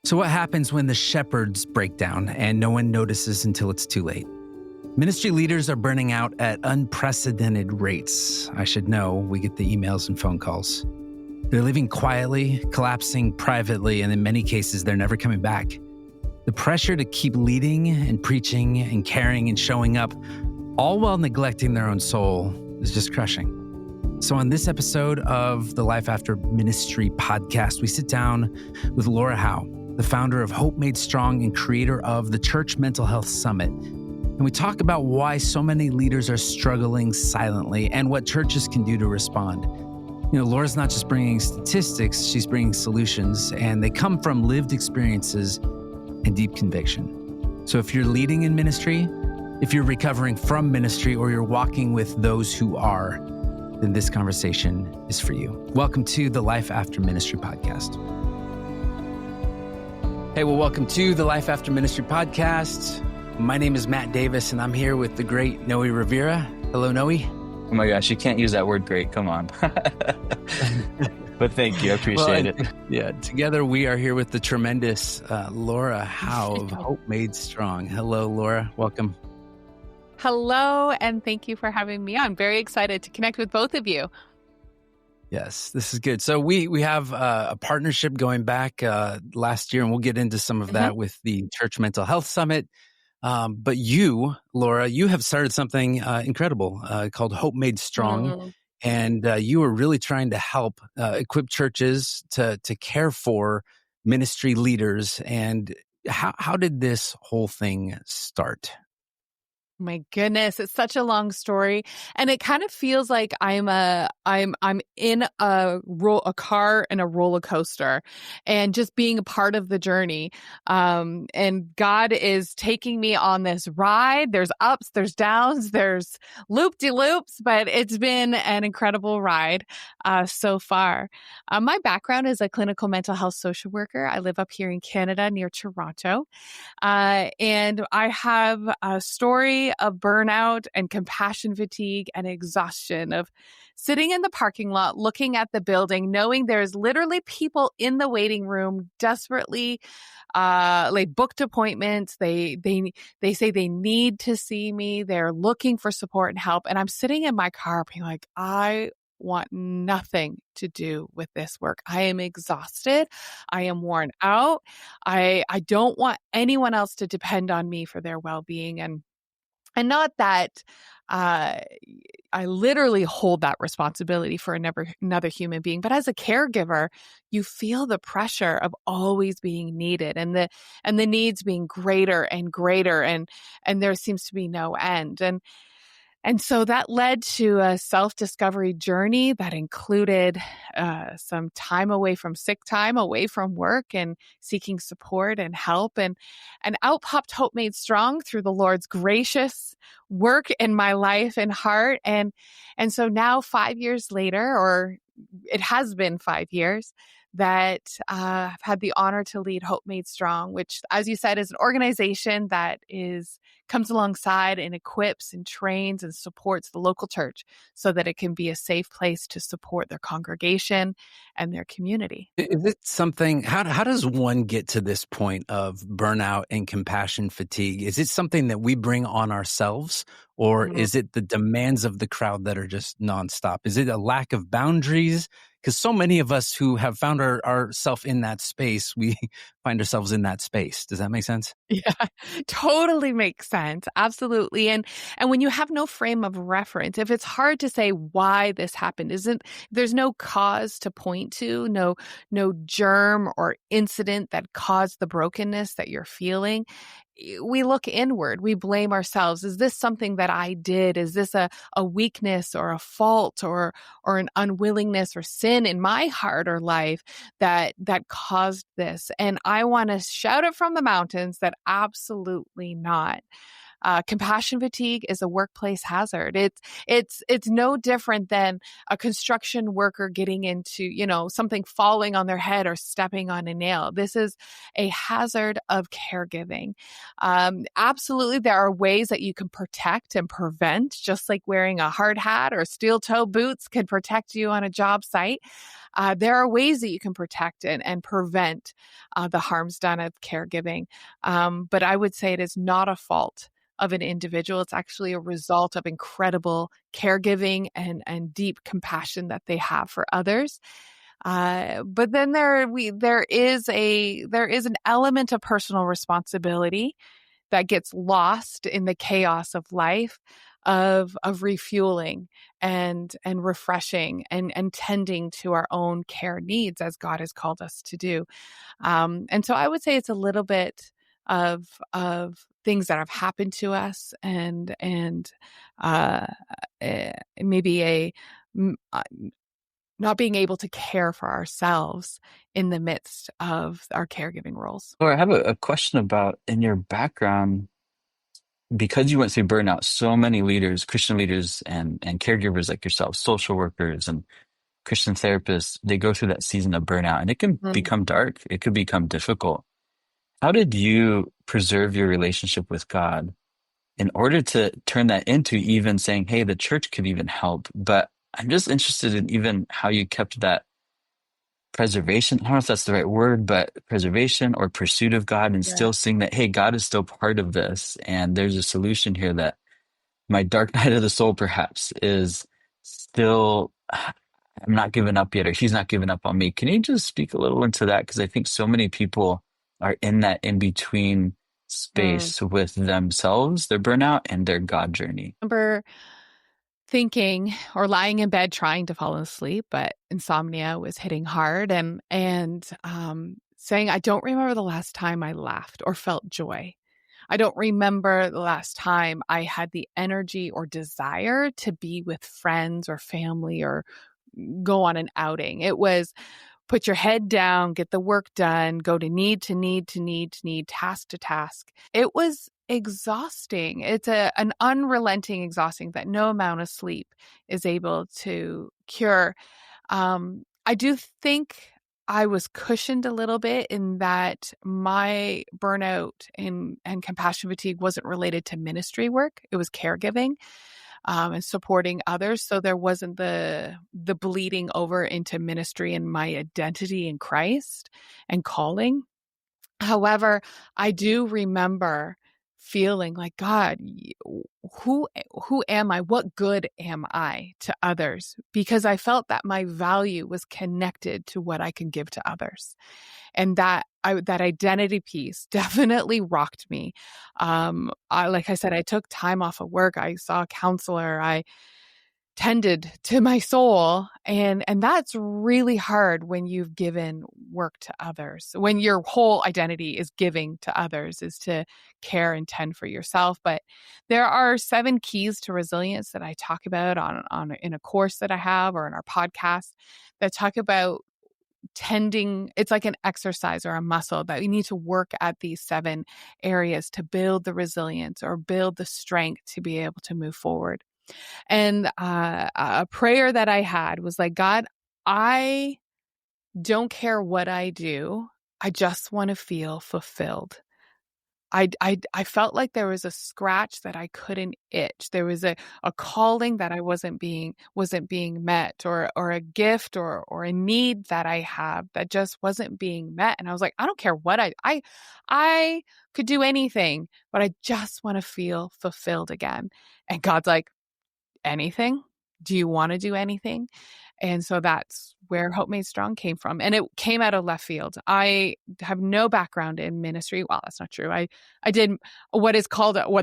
So what happens when the shepherds break down and no one notices until it's too late? Ministry leaders are burning out at unprecedented rates. I should know, we get the emails and phone calls. They're leaving quietly, collapsing privately, and in many cases, they're never coming back. The pressure to keep leading and preaching and caring and showing up, all while neglecting their own soul, is just crushing. So on this episode of the Life After Ministry podcast, we sit down with Laura Howe, the founder of Hope Made Strong and creator of the Church Mental Health Summit. And we talk about why so many leaders are struggling silently and what churches can do to respond. You know, Laura's not just bringing statistics, she's bringing solutions, and they come from lived experiences and deep conviction. So if you're leading in ministry, if you're recovering from ministry, or you're walking with those who are, then this conversation is for you. Welcome to the Life After Ministry podcast. Hey, well, welcome to the Life After Ministry podcast. My name is Matt Davis, and I'm here with the great Noe Rivera. Hello, Noe. Oh my gosh, you can't use that word great. Come on. But thank you. I appreciate it. Yeah, together we are here with the tremendous Laura Howe of Hope Made Strong. Hello, Laura. Welcome. Hello, and thank you for having me on. Very excited to connect with both of you. Yes, this is good. So we have a partnership going back last year, and we'll get into some of that with the Church Mental Health Summit. But you, Laura, you have started something incredible called Hope Made Strong. And you are really trying to help equip churches to care for ministry leaders. And how did this whole thing start? My goodness, it's such a long story, and it kind of feels like I'm in a car in a roller coaster, and just being a part of the journey. And God is taking me on this ride. There's ups, there's downs, there's loop-de-loops, but it's been an incredible ride so far. My background is a clinical mental health social worker. I live up here in Canada near Toronto, and I have a story of burnout and compassion fatigue and exhaustion of sitting in the parking lot, looking at the building, knowing there's literally people in the waiting room desperately, like booked appointments. They say they need to see me. They're looking for support and help. And I'm sitting in my car being like, I want nothing to do with this work. I am exhausted. I am worn out. I don't want anyone else to depend on me for their well-being. And not that I literally hold that responsibility for another human being, but as a caregiver, you feel the pressure of always being needed, and the needs being greater and greater, and there seems to be no end. And so that led to a self-discovery journey that included some time away from sick time, away from work, and seeking support and help. And out popped Hope Made Strong through the Lord's gracious work in my life and heart. And so now 5 years later, or it has been 5 years, that I've had the honor to lead Hope Made Strong, which, as you said, is an organization that comes alongside and equips and trains and supports the local church so that it can be a safe place to support their congregation and their community. Is it something, how does one get to this point of burnout and compassion fatigue? Is it something that we bring on ourselves, or is it the demands of the crowd that are just nonstop? Is it a lack of boundaries? Because so many of us who have found ourselves in that space, we find ourselves in that space. Does that make sense? Yeah, totally makes sense. Absolutely. And when you have no frame of reference, if it's hard to say why this happened, there's no cause to point to, no germ or incident that caused the brokenness that you're feeling, we look inward. We blame ourselves. Is this something that I did? Is this a weakness or a fault or an unwillingness or sin in my heart or life that caused this? And I want to shout it from the mountains that absolutely not. Compassion fatigue is a workplace hazard. It's no different than a construction worker getting into, something falling on their head or stepping on a nail. This is a hazard of caregiving. Absolutely, there are ways that you can protect and prevent, just like wearing a hard hat or steel toe boots can protect you on a job site. There are ways that you can protect and prevent the harms done of caregiving. But I would say it is not a fault of an individual. It's actually a result of incredible caregiving and deep compassion that they have for others. But then there is an element of personal responsibility that gets lost in the chaos of life, of refueling and refreshing and tending to our own care needs as God has called us to do. And so I would say it's a little bit of things that have happened to us and maybe not being able to care for ourselves in the midst of our caregiving roles. Or I have a question about in your background, because you went through burnout, so many leaders, Christian leaders and caregivers like yourself, social workers and Christian therapists, they go through that season of burnout and it can become dark. It could become difficult. How did you preserve your relationship with God in order to turn that into even saying, hey, the church could even help? But I'm just interested in even how you kept that preservation. I don't know if that's the right word, but preservation or pursuit of God and still seeing that, hey, God is still part of this. And there's a solution here that my dark night of the soul perhaps is still, I'm not giving up yet, or he's not giving up on me. Can you just speak a little into that? Because I think so many people are in that in-between space with themselves, their burnout, and their God journey. I remember thinking or lying in bed trying to fall asleep, but insomnia was hitting hard and saying, I don't remember the last time I laughed or felt joy. I don't remember the last time I had the energy or desire to be with friends or family or go on an outing. It was put your head down, get the work done, go to need, task to task. It was exhausting. It's an unrelenting exhausting that no amount of sleep is able to cure. I do think I was cushioned a little bit in that my burnout and compassion fatigue wasn't related to ministry work. It was caregiving. And supporting others. So there wasn't the bleeding over into ministry and my identity in Christ and calling. However, I do remember feeling like, God, who am I? What good am I to others? Because I felt that my value was connected to what I can give to others. And that identity piece definitely rocked me. Like I said, I took time off of work. I saw a counselor. I tended to my soul. And that's really hard when you've given work to others, when your whole identity is giving to others, is to care and tend for yourself. But there are 7 keys to resilience that I talk about in a course that I have or in our podcast that talk about tending. It's like an exercise or a muscle that you need to work at these 7 areas to build the resilience or build the strength to be able to move forward. And a prayer that I had was like, God, I don't care what I do. I just want to feel fulfilled. I felt like there was a scratch that I couldn't itch. There was a calling that I wasn't being met, or a gift or a need that I have that just wasn't being met. And I was like, I don't care what I could do anything, but I just want to feel fulfilled again. And God's like, anything? Do you want to do anything? And so that's where Hope Made Strong came from. And it came out of left field. I have no background in ministry. Well, that's not true. I did what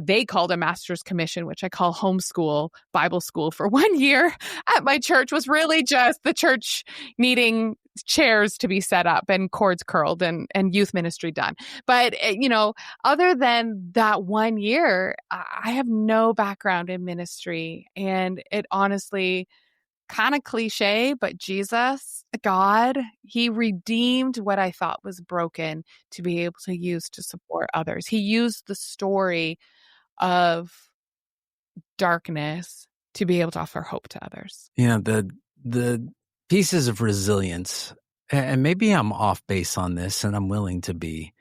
they called a master's commission, which I call homeschool Bible school for 1 year at my church. Was really just the church needing chairs to be set up and cords curled and youth ministry done. But, other than that 1 year, I have no background in ministry. And it honestly, kind of cliche, but Jesus, God, he redeemed what I thought was broken to be able to use to support others. He used the story of darkness to be able to offer hope to others. The pieces of resilience, and maybe I'm off base on this, and I'm willing to be.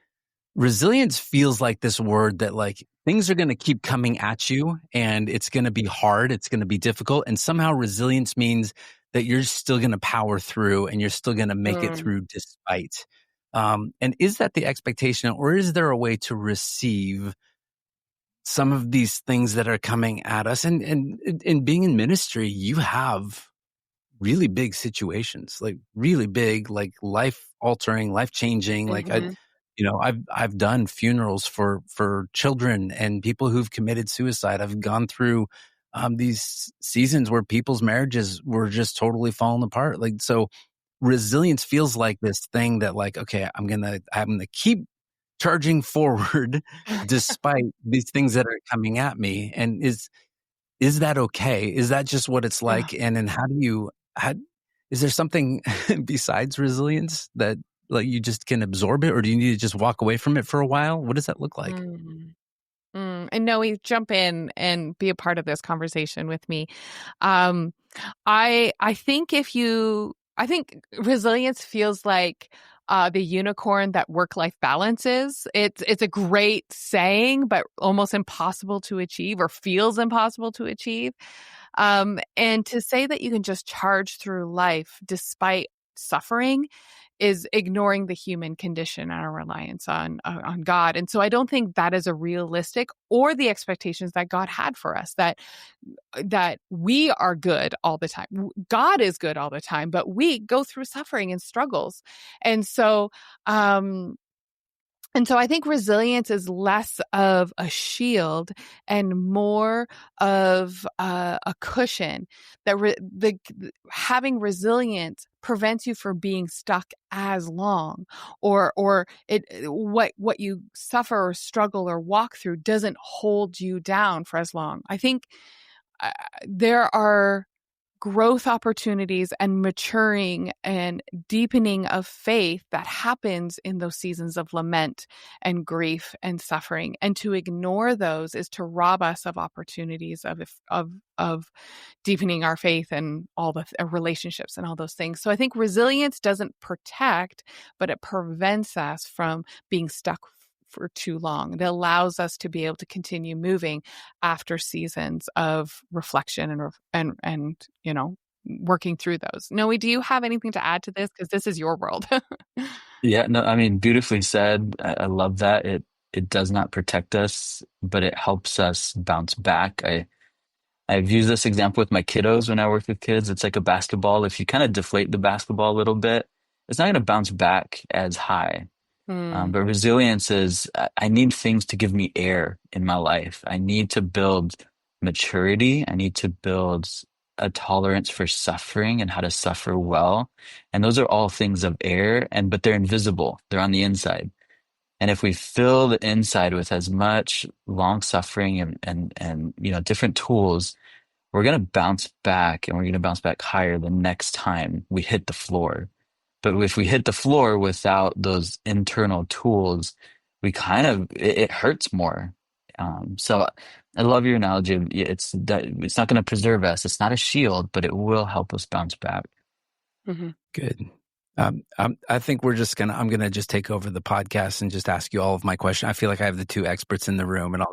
Resilience feels like this word that like things are going to keep coming at you, and it's going to be hard, it's going to be difficult, and somehow resilience means that you're still going to power through, and you're still going to make it through despite. And is that the expectation, or is there a way to receive some of these things that are coming at us? And being in ministry, you have really big situations, like really big, like life altering, life changing. Like I've done funerals for children and people who've committed suicide. I've gone through these seasons where people's marriages were just totally falling apart. Like, so resilience feels like this thing that like, okay, I'm gonna keep charging forward despite these things that are coming at me. And is that okay? Is that just what it's like? And then is there something besides resilience that like you just can absorb it, or do you need to just walk away from it for a while? What does that look like? And Noe, jump in and be a part of this conversation with me. I think resilience feels like the unicorn that work-life balance is. It's a great saying, but almost impossible to achieve, or feels impossible to achieve. And to say that you can just charge through life despite suffering is ignoring the human condition and our reliance on God. And so I don't think that is a realistic, or the expectations that God had for us, that we are good all the time. God is good all the time, but we go through suffering and struggles. And so I think resilience is less of a shield and more of a cushion. That having resilience prevents you from being stuck as long, or what you suffer or struggle or walk through doesn't hold you down for as long. I think there are growth opportunities and maturing and deepening of faith that happens in those seasons of lament and grief and suffering. And to ignore those is to rob us of opportunities of deepening our faith and all the relationships and all those things. So I think resilience doesn't protect, but it prevents us from being stuck for too long. It allows us to be able to continue moving after seasons of reflection and working through those. Noe, do you have anything to add to this? Because this is your world. Yeah, no, I mean, beautifully said. I love that. It does not protect us, but it helps us bounce back. I've used this example with my kiddos when I work with kids. It's like a basketball. If you kind of deflate the basketball a little bit, it's not going to bounce back as high. But resilience is, I need things to give me air in my life. I need to build maturity. I need to build a tolerance for suffering and how to suffer well. And those are all things of air, but they're invisible. They're on the inside. And if we fill the inside with as much long suffering and different tools, we're going to bounce back, and we're going to bounce back higher the next time we hit the floor. But if we hit the floor without those internal tools, it hurts more. So I love your analogy. It's not going to preserve us. It's not a shield, but it will help us bounce back. Mm-hmm. Good. I think I'm going to just take over the podcast and just ask you all of my questions. I feel like I have the two experts in the room, and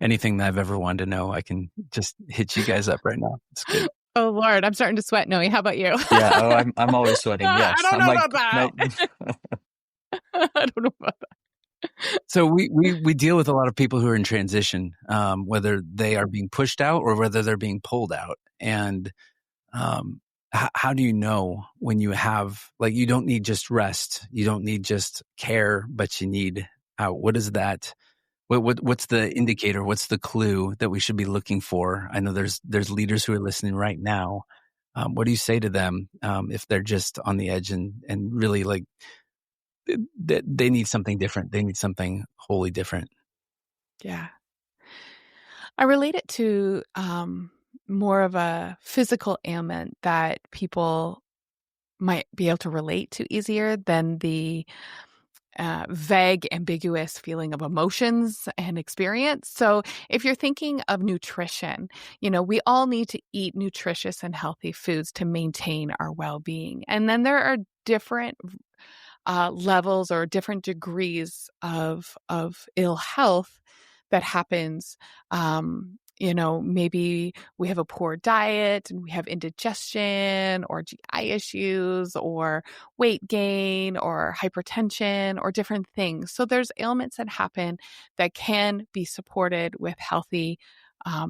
anything that I've ever wanted to know, I can just hit you guys up right now. It's good. Oh Lord, I'm starting to sweat, Noe. How about you? Yeah, I'm always sweating. Yes. I don't know about that. I don't know about that. So we deal with a lot of people who are in transition, whether they are being pushed out or whether they're being pulled out. And how do you know when you have, like, you don't need just rest, you don't need just care, but you need what is that? What's the indicator? What's the clue that we should be looking for? I know there's leaders who are listening right now. What do you say to them if they're just on the edge and really like they need something different? They need something wholly different. Yeah. I relate it to more of a physical ailment that people might be able to relate to easier than the vague, ambiguous feeling of emotions and experience. So if you're thinking of nutrition, we all need to eat nutritious and healthy foods to maintain our well-being. And then there are different levels or different degrees of ill health that happens. Maybe we have a poor diet and we have indigestion or GI issues or weight gain or hypertension or different things. So there's ailments that happen that can be supported with healthy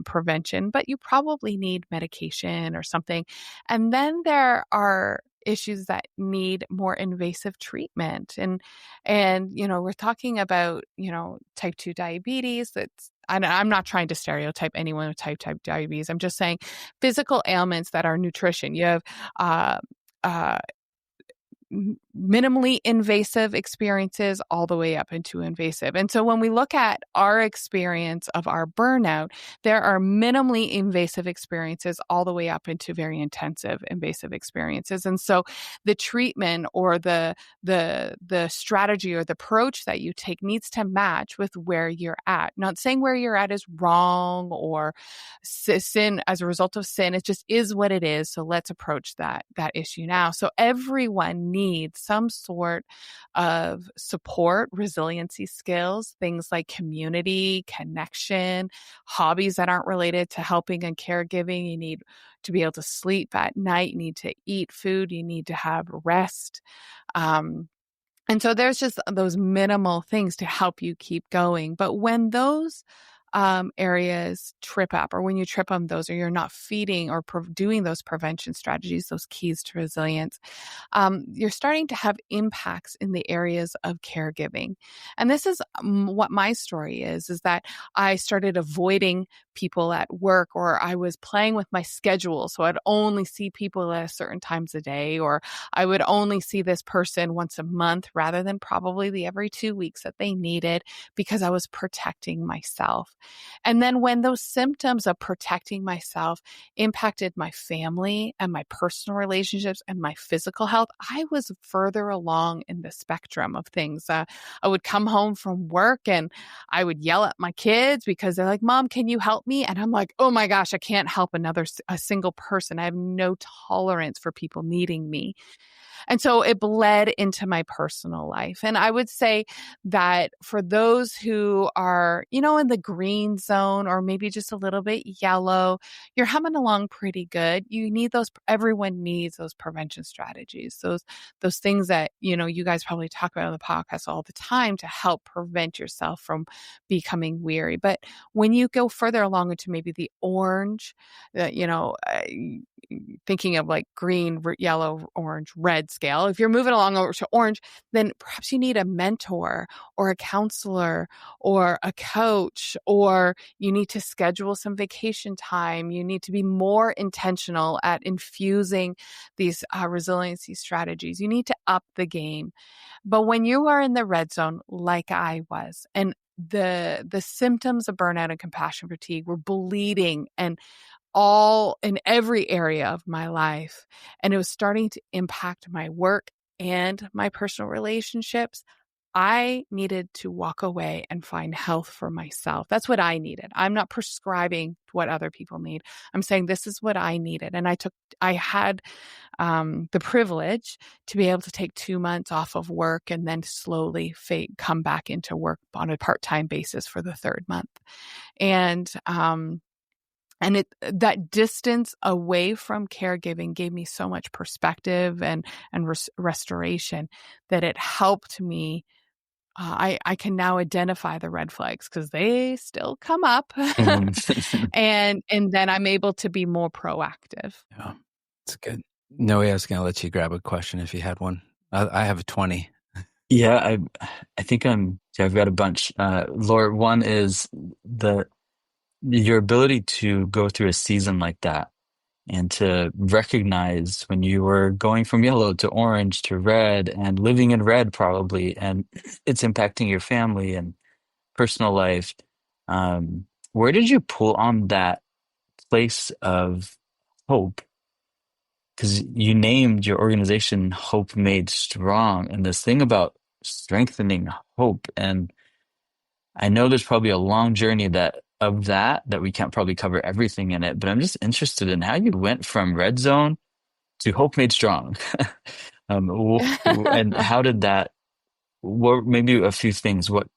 prevention, but you probably need medication or something. And then there are issues that need more invasive treatment. And we're talking about, type 2 diabetes. I'm not trying to stereotype anyone with type 2 diabetes. I'm just saying physical ailments that are nutrition. You have minimally invasive experiences all the way up into invasive. And so when we look at our experience of our burnout, there are minimally invasive experiences all the way up into very intensive invasive experiences. And so the treatment or the strategy or the approach that you take needs to match with where you're at. Not saying where you're at is wrong or sin as a result of sin. It just is what it is. So let's approach that issue now. So everyone needs some sort of support, resiliency skills, things like community, connection, hobbies that aren't related to helping and caregiving. You need to be able to sleep at night. You need to eat food. You need to have rest. And so there's just those minimal things to help you keep going. But when those areas trip up, or when you trip on those, or you're not feeding or doing those prevention strategies, those keys to resilience, you're starting to have impacts in the areas of caregiving. And this is what my story is that I started avoiding people at work, or I was playing with my schedule. So I'd only see people at certain times a day, or I would only see this person once a month rather than probably the every 2 weeks that they needed, because I was protecting myself. And then when those symptoms of protecting myself impacted my family and my personal relationships and my physical health, I was further along in the spectrum of things. I would come home from work and I would yell at my kids because they're like, "Mom, can you help me?" And I'm like, "Oh my gosh, I can't help a single person. I have no tolerance for people needing me." And so it bled into my personal life. And I would say that for those who are, in the green zone or maybe just a little bit yellow, you're humming along pretty good. Everyone needs those prevention strategies, those things that, you guys probably talk about on the podcast all the time to help prevent yourself from becoming weary. But when you go further along into maybe the orange, thinking of like green, yellow, orange, red scale. If you're moving along over to orange, then perhaps you need a mentor or a counselor or a coach, or you need to schedule some vacation time. You need to be more intentional at infusing these resiliency strategies. You need to up the game. But when you are in the red zone, like I was, and the symptoms of burnout and compassion fatigue were bleeding and all in every area of my life, and it was starting to impact my work and my personal relationships, I needed to walk away and find health for myself. That's what I needed. I'm not prescribing what other people need. I'm saying this is what I needed. And I had the privilege to be able to take 2 months off of work and then slowly come back into work on a part-time basis for the third month. And that distance away from caregiving gave me so much perspective and restoration that it helped me. I can now identify the red flags because they still come up, and then I'm able to be more proactive. Yeah, that's good. No way I was going to let you grab a question if you had one. I have 20. Yeah, I think I've got a bunch. Laura, one is your ability to go through a season like that and to recognize when you were going from yellow to orange to red and living in red probably, and it's impacting your family and personal life. Where did you pull on that place of hope? Because you named your organization Hope Made Strong. And this thing about strengthening, hope. And I know there's probably a long journey that we can't probably cover everything in it, but I'm just interested in how you went from red zone to hope made strong. And how did that, what, maybe a few things, what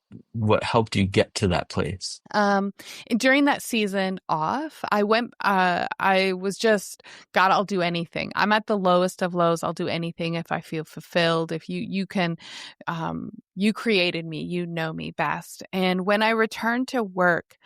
helped you get to that place? Um, During that season off, I was just, God, I'll do anything. I'm at the lowest of lows. I'll do anything if I feel fulfilled. If you can, you created me, you know me best. And when I returned to work,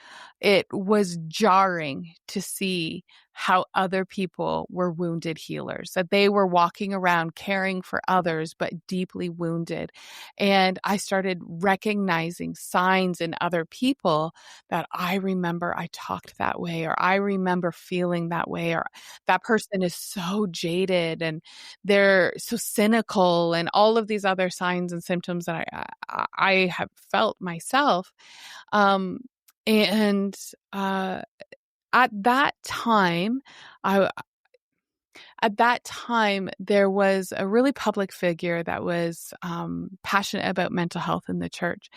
it was jarring to see how other people were wounded healers, that they were walking around caring for others, but deeply wounded. And I started recognizing signs in other people that I remember I talked that way, or I remember feeling that way, or that person is so jaded and they're so cynical, and all of these other signs and symptoms that I have felt myself. Um, and at that time, I at that time, there was a really public figure that was passionate about mental health in the church.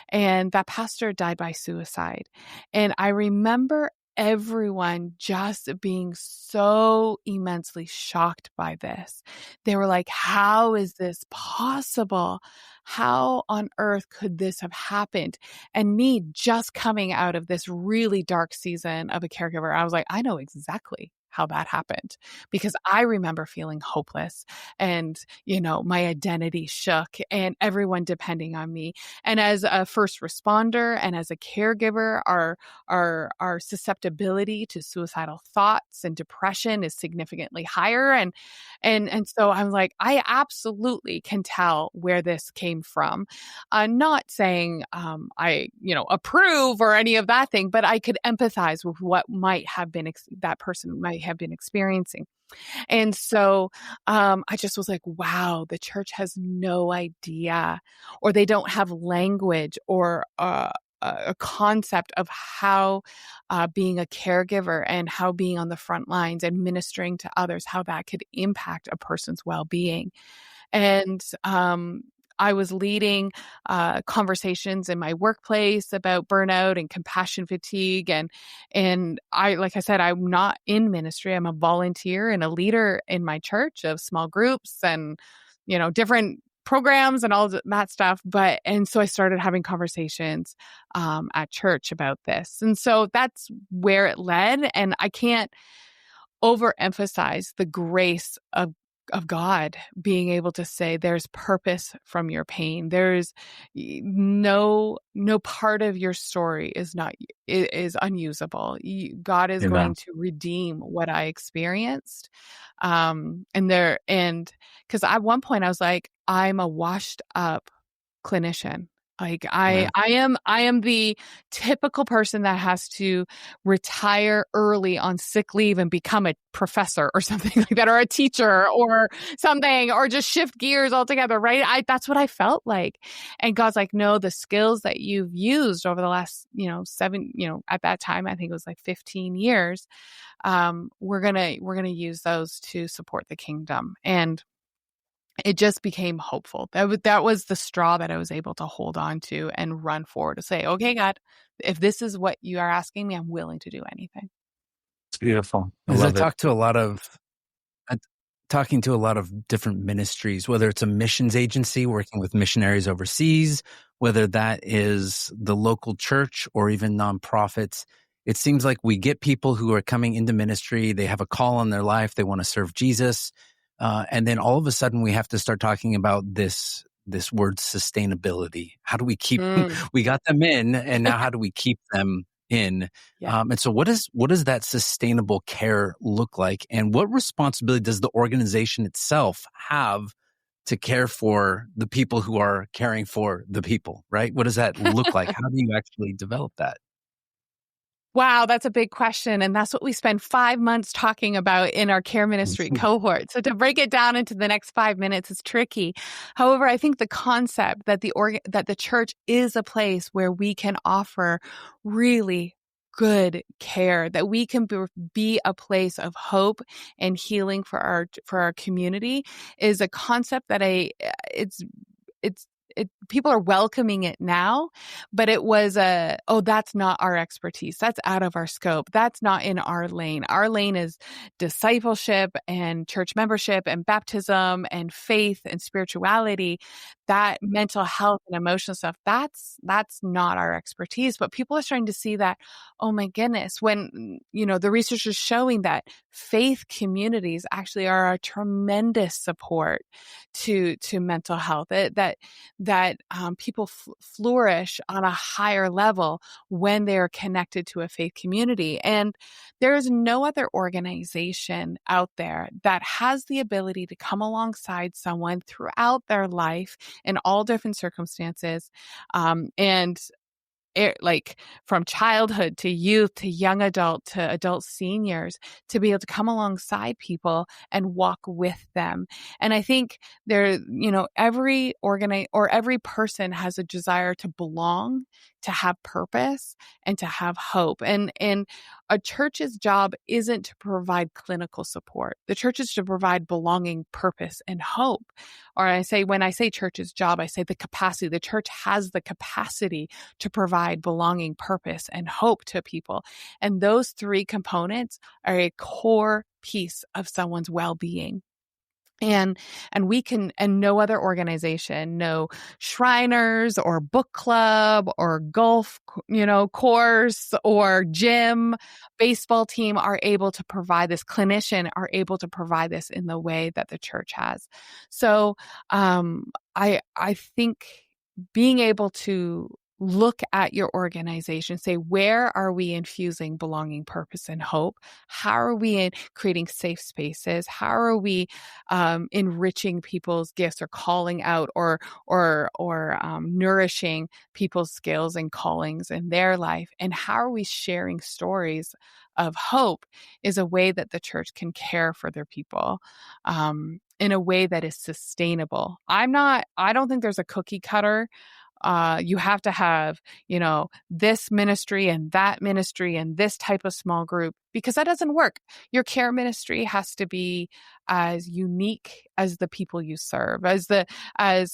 And that pastor died by suicide. And I remember everyone just being so immensely shocked by this. They were like, how is this possible? How on earth could this have happened? And me just coming out of this really dark season of a caregiver, I was like, I know exactly how that happened, because I remember feeling hopeless and, my identity shook and everyone depending on me. And as a first responder and as a caregiver, our susceptibility to suicidal thoughts and depression is significantly higher. And so I'm like, I absolutely can tell where this came from. Not saying I, approve or any of that thing, but I could empathize with what might have been that person might have been experiencing. And so I just was like, wow, the church has no idea, or they don't have language or a concept of how being a caregiver and how being on the front lines and ministering to others, how that could impact a person's well-being. And I was leading conversations in my workplace about burnout and compassion fatigue. And I, like I said, I'm not in ministry. I'm a volunteer and a leader in my church of small groups and, different programs and all that stuff. And so I started having conversations at church about this. And so that's where it led. And I can't overemphasize the grace of God being able to say there's purpose from your pain. There's no part of your story is unusable. God is Amen. going to redeem what I experienced. And because at one point I was like, I'm a washed up clinician. Like I am the typical person that has to retire early on sick leave and become a professor or something like that, or a teacher or something, or just shift gears altogether, right? That's what I felt like. And God's like, no, the skills that you've used over the last, at that time, I think it was like 15 years, we're gonna use those to support the kingdom. And it just became hopeful. That was the straw that I was able to hold on to and run forward to say, okay, God, if this is what you are asking me, I'm willing to do anything. It's beautiful. I As I love it. talk to talking to a lot of different ministries, whether it's a missions agency working with missionaries overseas, whether that is the local church or even nonprofits, it seems like we get people who are coming into ministry. They have a call on their life. They want to serve Jesus. And then all of a sudden we have to start talking about this word sustainability. How do we keep, we got them in, and now how do we keep them in? Yeah. And so what does that sustainable care look like? And what responsibility does the organization itself have to care for the people who are caring for the people, right? What does that look like? How do you actually develop that? Wow, that's a big question. And that's what we spend 5 months talking about in our care ministry cohort. So to break it down into the next 5 minutes is tricky. However, I think the concept that the church is a place where we can offer really good care, that we can be a place of hope and healing for our community, is a concept that it's people are welcoming it now, but it was that's not our expertise. That's out of our scope. That's not in our lane. Our lane is discipleship and church membership and baptism and faith and spirituality. That mental health and emotional stuff, that's not our expertise. But people are starting to see that, oh my goodness, when, the research is showing that faith communities actually are a tremendous support to mental health, that people flourish on a higher level when they're connected to a faith community. And there is no other organization out there that has the ability to come alongside someone throughout their life in all different circumstances, and like from childhood to youth to young adult to adult seniors, to be able to come alongside people and walk with them. And I think every person has a desire to belong, to have purpose, and to have hope. And a church's job isn't to provide clinical support. The church is to provide belonging, purpose, and hope. Or when I say church's job, I say the capacity. The church has the capacity to provide belonging, purpose, and hope to people. And those three components are a core piece of someone's well-being. And no other organization, no Shriners or book club or golf, course or gym, baseball team are able to provide this. Clinician are able to provide this in the way that the church has. So, I think being able to look at your organization, say, where are we infusing belonging, purpose, and hope? How are we creating safe spaces? How are we enriching people's gifts or calling out or nourishing people's skills and callings in their life? And how are we sharing stories of hope is a way that the church can care for their people in a way that is sustainable. I don't think there's a cookie cutter. You have to have, this ministry and that ministry and this type of small group, because that doesn't work. Your care ministry has to be as unique as the people you serve, as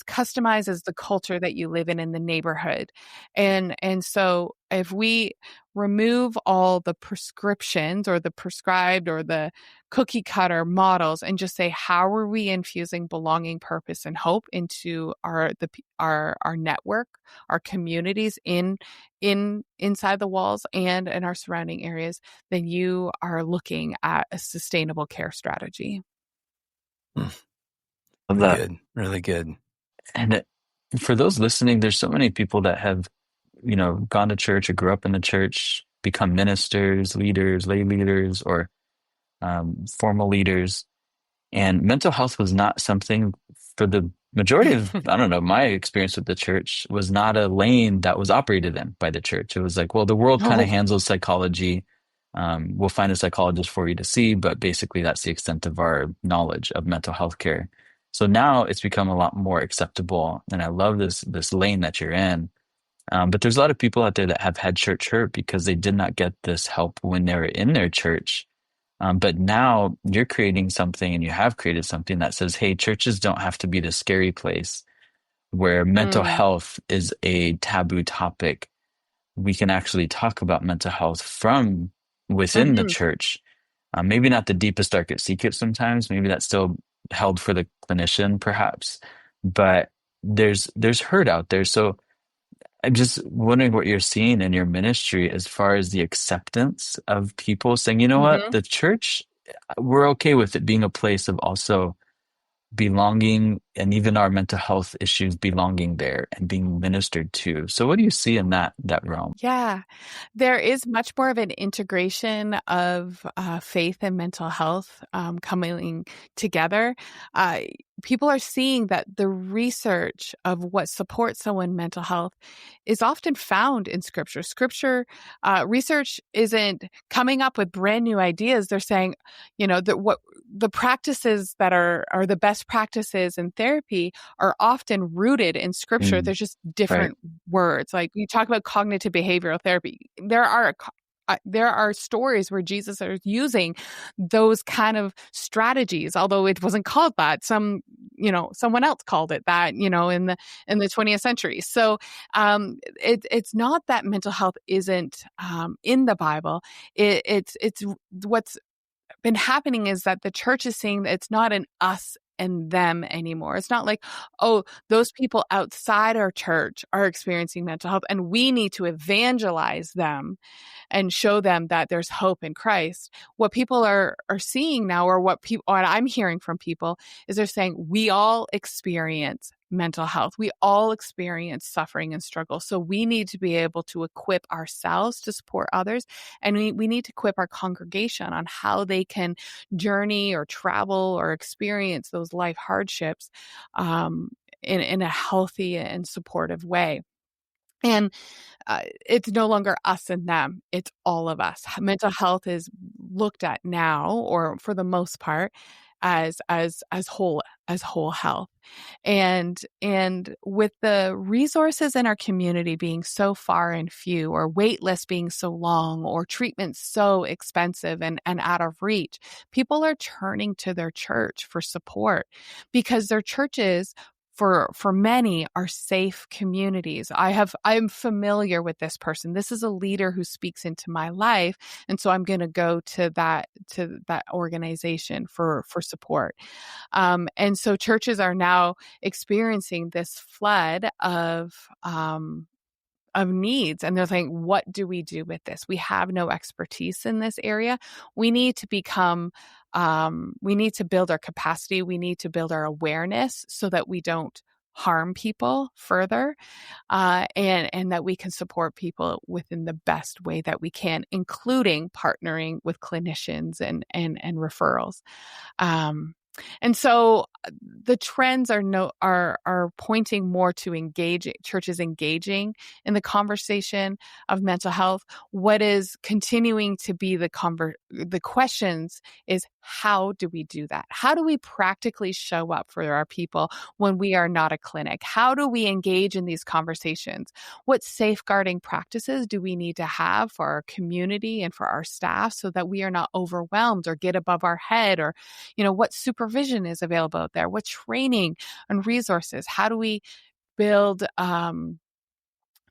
customized as the culture that you live in the neighborhood. And so if we remove all the prescriptions or the prescribed or the cookie cutter models and just say, how are we infusing belonging, purpose, and hope into our network, our communities inside the walls and in our surrounding areas, then you are looking at a sustainable care strategy. Love Really that. good. Really good. And for those listening, there's so many people that have, gone to church or grew up in the church, become ministers, leaders, lay leaders, or formal leaders. And mental health was not something for the majority of, I don't know, my experience with the church was not a lane that was operated in by the church. It was like, well, the world kind of handles psychology. We'll find a psychologist for you to see, but basically that's the extent of our knowledge of mental health care. So now it's become a lot more acceptable, and I love this lane that you're in. But there's a lot of people out there that have had church hurt because they did not get this help when they were in their church. But now you're creating something, and you have created something that says, hey, churches don't have to be the scary place where mental health is a taboo topic. We can actually talk about mental health from within the church. Maybe not the deepest, darkest secret sometimes. Maybe that's still held for the clinician, perhaps. But there's hurt out there. So I'm just wondering what you're seeing in your ministry as far as the acceptance of people saying, you know what, the church, we're okay with it being a place of also belonging, and even our mental health issues belonging there and being ministered to. So what do you see in that realm? Yeah, there is much more of an integration of faith and mental health coming together. People are seeing that the research of what supports someone's mental health is often found in Scripture. Research isn't coming up with brand new ideas. They're saying, what the practices that are the best practices in therapy are often rooted in Scripture. There's just different words. Like we talk about cognitive behavioral therapy. There are stories where Jesus is using those kind of strategies, although it wasn't called that. Some someone else called it that, in the 20th century. So it's not that mental health isn't in the Bible. It's what's been happening is that the church is saying that it's not an us and them anymore. It's not like, oh, those people outside our church are experiencing mental health and we need to evangelize them and show them that there's hope in Christ. What people are seeing now, or what I'm hearing from people, is they're saying we all experience mental health. We all experience suffering and struggle. So we need to be able to equip ourselves to support others. And we need to equip our congregation on how they can journey or travel or experience those life hardships in a healthy and supportive way. And it's no longer us and them. It's all of us. Mental health is looked at now, or for the most part, as whole health. And with the resources in our community being so far and few, or wait lists being so long, or treatments so expensive and out of reach, people are turning to their church for support, because their churches, for many, are safe communities. I'm familiar with this person. This is a leader who speaks into my life. And so I'm going to go to that organization for support. And so churches are now experiencing this flood of needs. And they're saying, what do we do with this? We have no expertise in this area. We need to we need to build our capacity. We need to build our awareness so that we don't harm people further, and that we can support people within the best way that we can, including partnering with clinicians and referrals. And so the trends are pointing more to churches engaging in the conversation of mental health. What is continuing to be the questions is, how do we do that? How do we practically show up for our people when we are not a clinic? How do we engage in these conversations? What safeguarding practices do we need to have for our community and for our staff so that we are not overwhelmed or get above our head? Or, what supervision is available out there? What training and resources? How do we build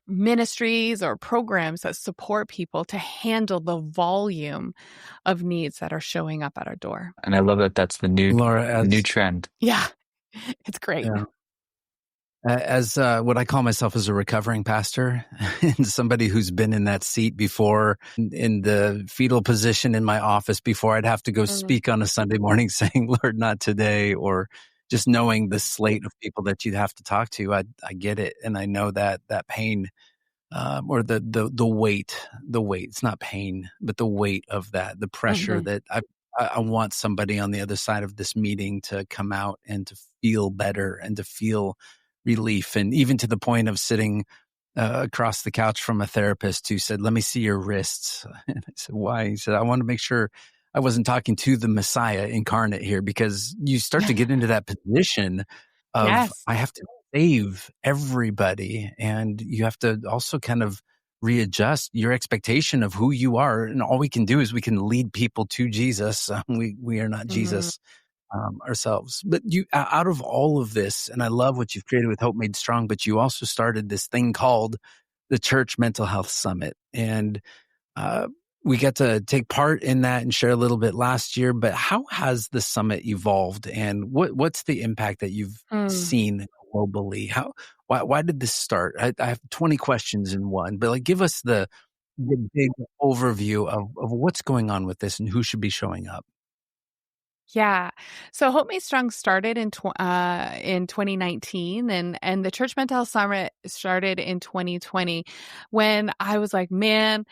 ministries or programs that support people to handle the volume of needs that are showing up at our door? And I love that that's the new Laura, new trend. Yeah, it's great. Yeah. As what I call myself as a recovering pastor and somebody who's been in that seat before, in the fetal position in my office before, I'd have to go speak on a Sunday morning saying, Lord, not today, or just knowing the slate of people that you'd have to talk to. I get it. And I know that pain, or the weight, it's not pain, but the weight of that, the pressure that I want somebody on the other side of this meeting to come out and to feel better and to feel relief. And even to the point of sitting across the couch from a therapist who said, let me see your wrists. And I said, why? He said, I want to make sure I wasn't talking to the Messiah incarnate here, because you start to get into that position of, Yes. I have to save everybody. And you have to also kind of readjust your expectation of who you are. And all we can do is we can lead people to Jesus. We are not Jesus ourselves. But you, out of all of this, and I love what you've created with Hope Made Strong, but you also started this thing called the Church Mental Health Summit. And we got to take part in that and share a little bit last year. But how has the summit evolved, and what's the impact that you've seen globally? Why did this start? I have 20 questions in one, but give us the big overview of what's going on with this and who should be showing up. Yeah. So Hope Made Strong started in 2019, and the Church Mental Health Summit started in 2020, when I was like, man,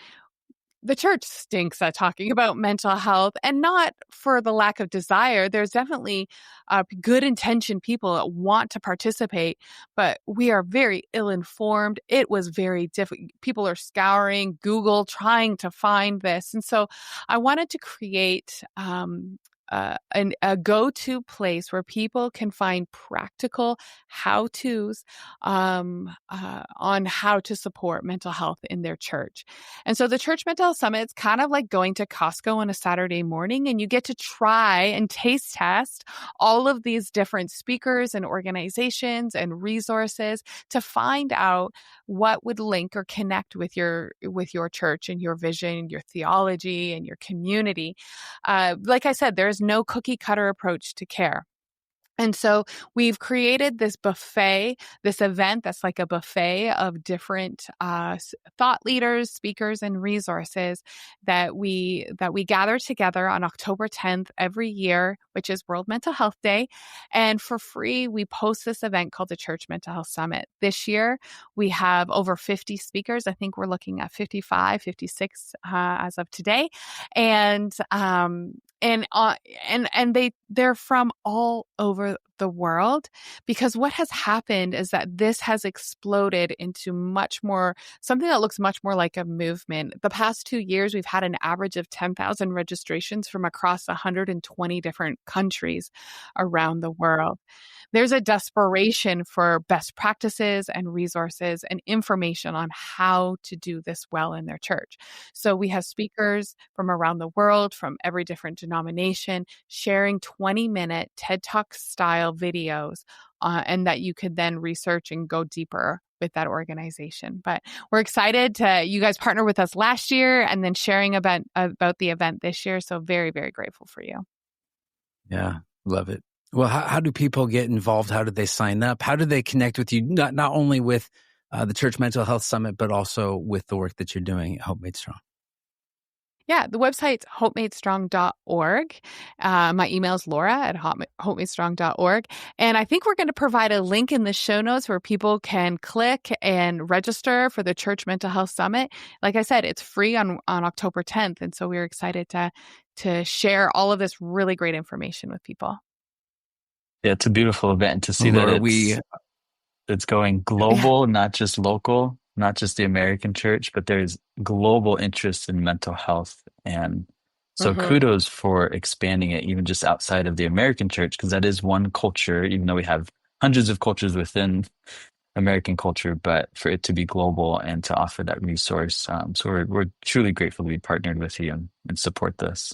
the church stinks at talking about mental health, and not for the lack of desire. There's definitely good intentioned people that want to participate, but we are very ill-informed. It was very difficult. People are scouring Google trying to find this. And so I wanted to create a go-to place where people can find practical how-tos on how to support mental health in their church. And so the Church Mental Health Summit is kind of like going to Costco on a Saturday morning, and you get to try and taste test all of these different speakers and organizations and resources to find out what would link or connect with your church and your vision, your theology, and your community. Like I said, there's no cookie cutter approach to care. And so we've created this buffet, this event that's like a buffet of different thought leaders, speakers, and resources that we gather together on October 10th every year, which is World Mental Health Day. And for free, we post this event called the Church Mental Health Summit. This year, we have over 50 speakers. I think we're looking at 55, 56 as of today. And they're from all over the world, because what has happened is that this has exploded into much more, something that looks much more like a movement. The past 2 years, we've had an average of 10,000 registrations from across 120 different countries around the world. There's a desperation for best practices and resources and information on how to do this well in their church. So we have speakers from around the world, from every different denomination, sharing 20-minute TED Talk style videos, and that you could then research and go deeper with that organization. But we're excited to, you guys partnered with us last year and then sharing about the event this year. So very, very grateful for you. Yeah, love it. Well, how do people get involved? How do they sign up? How do they connect with you? Not only with the Church Mental Health Summit, but also with the work that you're doing at Hope Made Strong. Yeah, the website's hopemadestrong.org. My email is laura@hopemadestrong.org. And I think we're going to provide a link in the show notes where people can click and register for the Church Mental Health Summit. Like I said, it's free on October 10th. And so we're excited to share all of this really great information with people. Yeah, it's a beautiful event to see Laura, that it's going global, not just local, not just the American church, but there's global interest in mental health. And so kudos for expanding it even just outside of the American church, because that is one culture, even though we have hundreds of cultures within American culture, but for it to be global and to offer that resource. So we're truly grateful to be partnered with you and support this.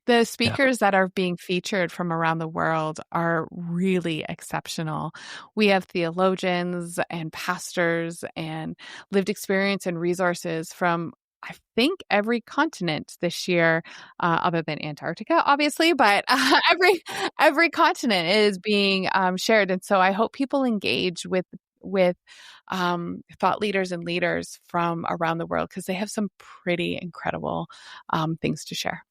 The speakers that are being featured from around the world are really exceptional. We have theologians and pastors and lived experience and resources from, I think, every continent this year, other than Antarctica, obviously, but every continent is being shared. And so I hope people engage with thought leaders and leaders from around the world, because they have some pretty incredible things to share.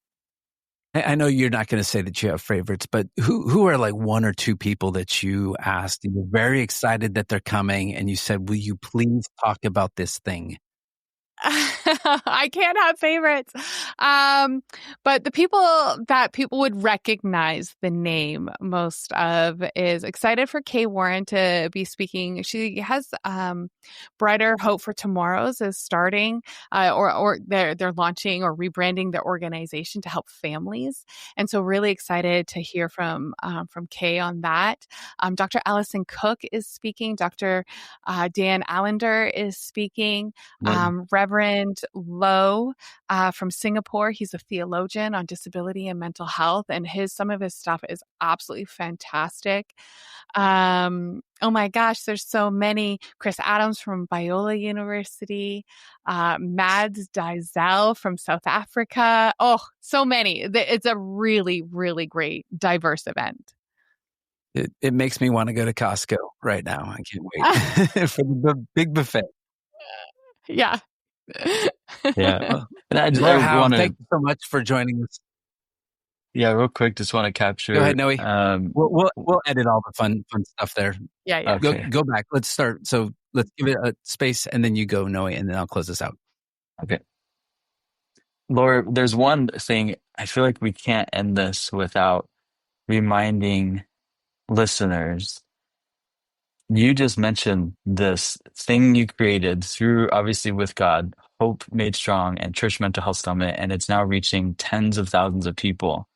I know you're not going to say that you have favorites, but who are like one or two people that you asked and you're very excited that they're coming and you said, will you please talk about this thing? I can't have favorites. But the people that people would recognize the name most of is excited for Kay Warren to be speaking. She has Brighter Hope for Tomorrows is starting, or they're launching or rebranding their organization to help families. And so really excited to hear from Kay on that. Dr. Allison Cook is speaking. Dr. Dan Allender is speaking. Reverend Lowe from Singapore. He's a theologian on disability and mental health, and some of his stuff is absolutely fantastic. Oh my gosh, there's so many. Chris Adams from Biola University, Mads Diesel from South Africa. Oh, so many. It's a really, really great, diverse event. It makes me want to go to Costco right now. I can't wait for the big buffet. Yeah. Yeah. Laura Howe, thank you so much for joining us. Yeah, real quick, just want to capture. Go ahead, Noe. We'll edit all the fun stuff there. Yeah. Okay. Go back. Let's start. So let's give it a space, and then you go, Noe, and then I'll close this out. Okay. Laura, there's one thing. I feel like we can't end this without reminding listeners. You just mentioned this thing you created through, obviously, with God, Hope Made Strong and Church Mental Health Summit, and it's now reaching tens of thousands of people.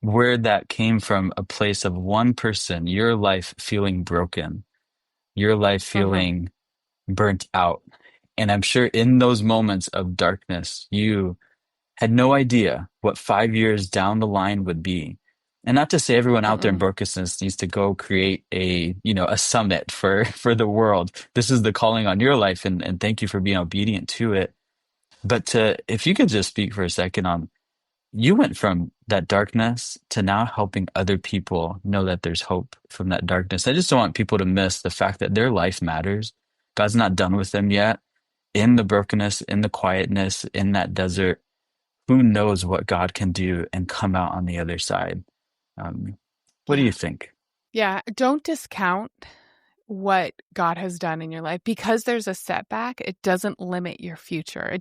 where that came from a place of one person, your life feeling broken, your life Mm-hmm. feeling burnt out. And I'm sure in those moments of darkness, you had no idea what 5 years down the line would be. And not to say everyone out there in Mm-mm. brokenness needs to go create a summit for the world. This is the calling on your life, and thank you for being obedient to it. But if you could just speak for a second on, you went from that darkness to now helping other people know that there's hope from that darkness. I just don't want people to miss the fact that their life matters. God's not done with them yet. In the brokenness, in the quietness, in that desert, who knows what God can do and come out on the other side. What do Yeah. you think? Yeah. Don't discount what God has done in your life. Because there's a setback, it doesn't limit your future.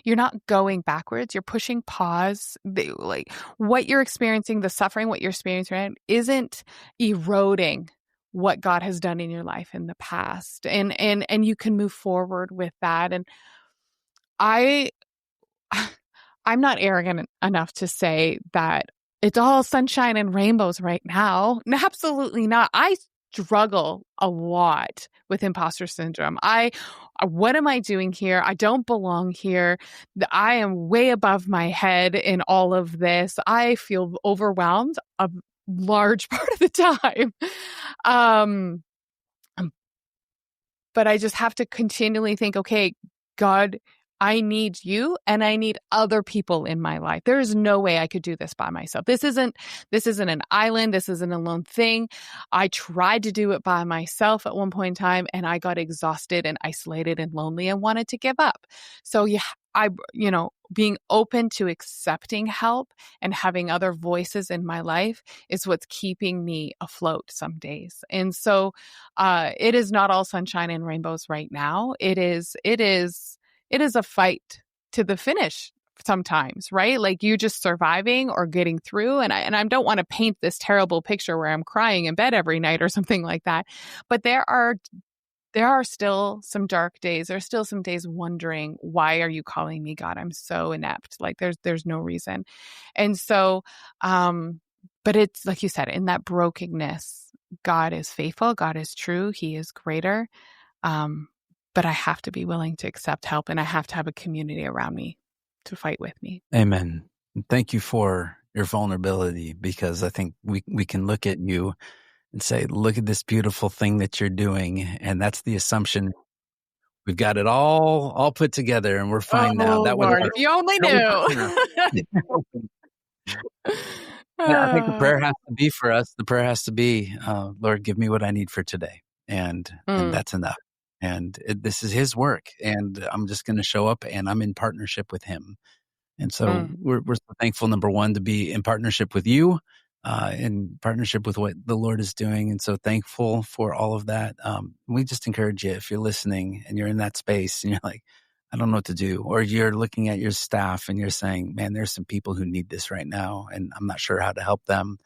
You're not going backwards. You're pushing pause. Like what you're experiencing, the suffering, what you're experiencing right, isn't eroding what God has done in your life in the past. And you can move forward with that. And I I'm not arrogant enough to say that it's all sunshine and rainbows right now. Absolutely not. I struggle a lot with imposter syndrome. What am I doing here? I don't belong here. I am way above my head in all of this. I feel overwhelmed a large part of the time. Um, but I just have to continually think, okay, God, I need you and I need other people in my life. There is no way I could do this by myself. This isn't an island. This isn't a lone thing. I tried to do it by myself at one point in time and I got exhausted and isolated and lonely and wanted to give up. So yeah, being open to accepting help and having other voices in my life is what's keeping me afloat some days. And so it is not all sunshine and rainbows right now. It is a fight to the finish sometimes, right? Like you just surviving or getting through. And I don't want to paint this terrible picture where I'm crying in bed every night or something like that. But there are still some dark days. There's still some days wondering, why are you calling me, God? I'm so inept. Like there's no reason. And so, but it's like you said, in that brokenness, God is faithful. God is true. He is greater. But I have to be willing to accept help and I have to have a community around me to fight with me. Amen. Thank you for your vulnerability, because I think we can look at you and say, look at this beautiful thing that you're doing. And that's the assumption. We've got it all put together and we're fine now. Oh, Lord, if you only knew. I think the prayer has to be for us. The prayer has to be, Lord, give me what I need for today. And that's enough. And this is his work. And I'm just going to show up and I'm in partnership with him. And so we're so thankful, number one, to be in partnership with you, in partnership with what the Lord is doing. And so thankful for all of that. We just encourage you, if you're listening and you're in that space and you're like, I don't know what to do, or you're looking at your staff and you're saying, man, there's some people who need this right now and I'm not sure how to help them.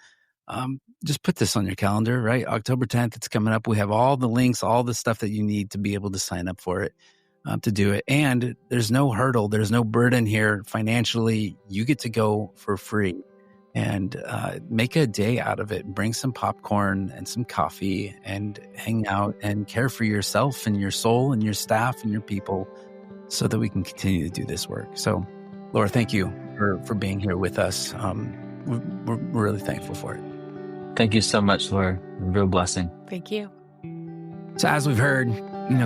Just put this on your calendar, right? October 10th, it's coming up. We have all the links, all the stuff that you need to be able to sign up for it, to do it. And there's no hurdle. There's no burden here financially. You get to go for free and make a day out of it. Bring some popcorn and some coffee and hang out and care for yourself and your soul and your staff and your people so that we can continue to do this work. So, Laura, thank you for being here with us. We're really thankful for it. Thank you so much, Laura. A real blessing. Thank you. So as we've heard,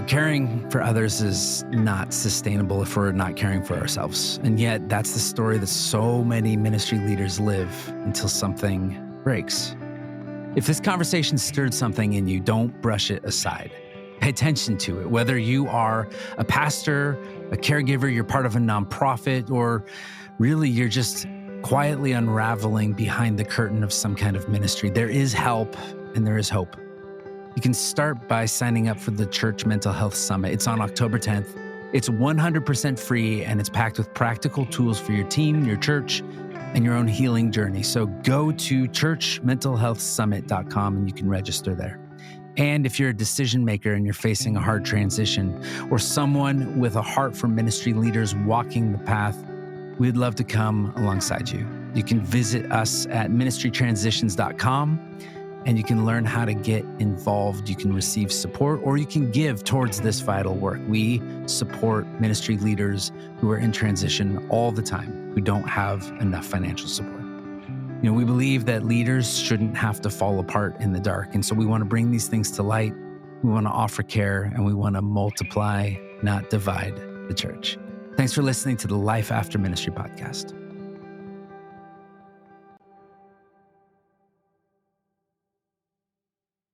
caring for others is not sustainable if we're not caring for ourselves. And yet that's the story that so many ministry leaders live until something breaks. If this conversation stirred something in you, don't brush it aside. Pay attention to it. Whether you are a pastor, a caregiver, you're part of a nonprofit, or really you're just quietly unraveling behind the curtain of some kind of ministry, there is help and there is hope. You can start by signing up for the Church Mental Health Summit. It's on October 10th. It's 100% free and it's packed with practical tools for your team, your church, and your own healing journey. So go to churchmentalhealthsummit.com and you can register there. And if you're a decision maker and you're facing a hard transition, or someone with a heart for ministry leaders walking the path, We'd love to come alongside you. You can visit us at ministrytransitions.com and you can learn how to get involved. You can receive support or you can give towards this vital work. We support ministry leaders who are in transition all the time, who don't have enough financial support. You know, we believe that leaders shouldn't have to fall apart in the dark. And so we want to bring these things to light. We want to offer care and we want to multiply, not divide the church. Thanks for listening to the Life After Ministry podcast.